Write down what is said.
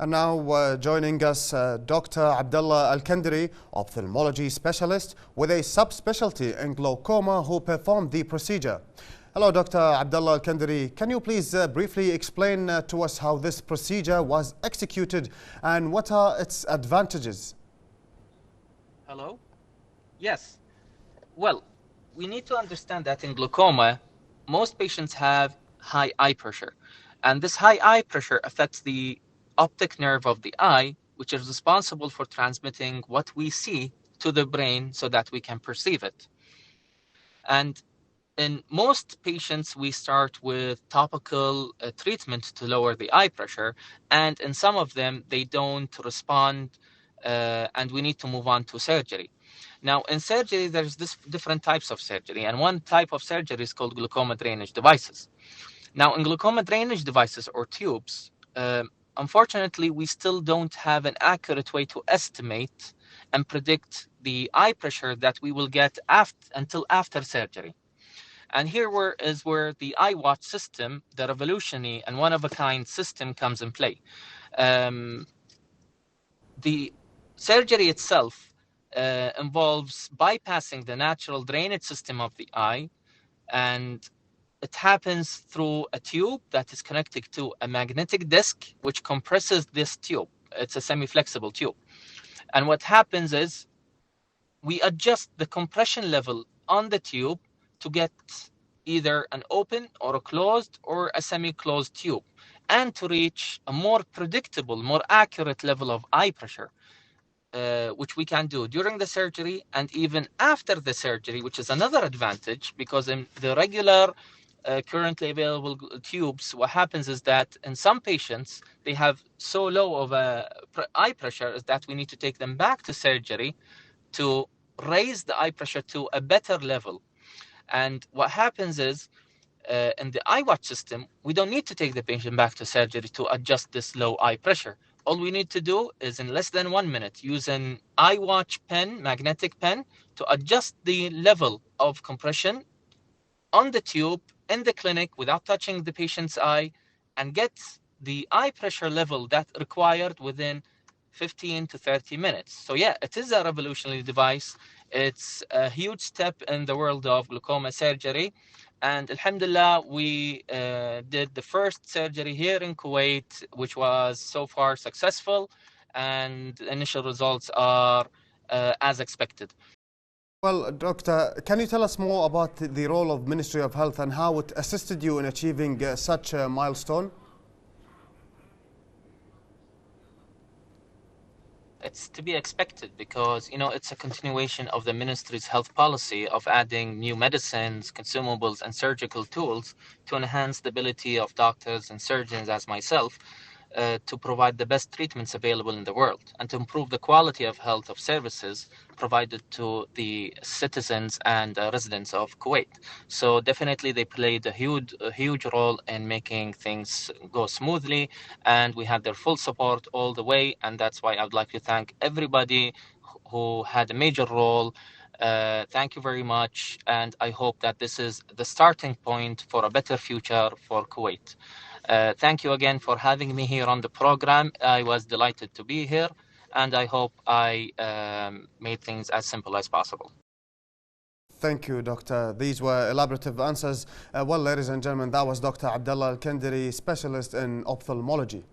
And now joining us, Dr. Abdullah Al-Kandari, ophthalmology specialist with a subspecialty in glaucoma who performed the procedure. Hello, Dr. Abdullah Al-Kandari. Can you please briefly explain to us how this procedure was executed and what are its advantages? Hello? Yes. Well, we need to understand that in glaucoma, most patients have high eye pressure. And this high eye pressure affects the optic nerve of the eye, which is responsible for transmitting what we see to the brain so that we can perceive it. And in most patients, we start with topical treatment to lower the eye pressure. And in some of them, they don't respond and we need to move on to surgery. Now, in surgery, there's different types of surgery, and one type of surgery is called glaucoma drainage devices. Now, in glaucoma drainage devices or tubes, unfortunately, we still don't have an accurate way to estimate and predict the eye pressure that we will get until after surgery. And is where the iWatch system, the revolutionary and one-of-a-kind system, comes in play. The surgery itself involves bypassing the natural drainage system of the eye, and it happens through a tube that is connected to a magnetic disc which compresses this tube. It's a semi-flexible tube. And what happens is we adjust the compression level on the tube to get either an open or a closed or a semi-closed tube, and to reach a more predictable, more accurate level of eye pressure. Which we can do during the surgery and even after the surgery, which is another advantage, because in the regular currently available tubes, what happens is that in some patients, they have so low of a eye pressure is that we need to take them back to surgery to raise the eye pressure to a better level. And what happens is, in the iWatch system, we don't need to take the patient back to surgery to adjust this low eye pressure. All we need to do is in less than 1 minute use an iWatch pen, magnetic pen, to adjust the level of compression on the tube in the clinic without touching the patient's eye, and get the eye pressure level that required within 15 to 30 minutes. So yeah, it is a revolutionary device. It's a huge step in the world of glaucoma surgery. And alhamdulillah, we did the first surgery here in Kuwait, which was so far successful, and initial results are as expected. Well, Doctor, can you tell us more about the role of Ministry of Health and how it assisted you in achieving such a milestone? It's to be expected because, it's a continuation of the ministry's health policy of adding new medicines, consumables, and surgical tools to enhance the ability of doctors and surgeons, as myself, to provide the best treatments available in the world and to improve the quality of health of services provided to the citizens and residents of Kuwait. So definitely they played a huge role in making things go smoothly, and we had their full support all the way. And that's why I would like to thank everybody who had a major role. Thank you very much, and I hope that this is the starting point for a better future for Kuwait. Thank you again for having me here on the program. I was delighted to be here, and I hope I made things as simple as possible. Thank you, Doctor. These were elaborative answers. Well, ladies and gentlemen, that was Dr. Abdullah Al-Kandari, specialist in ophthalmology.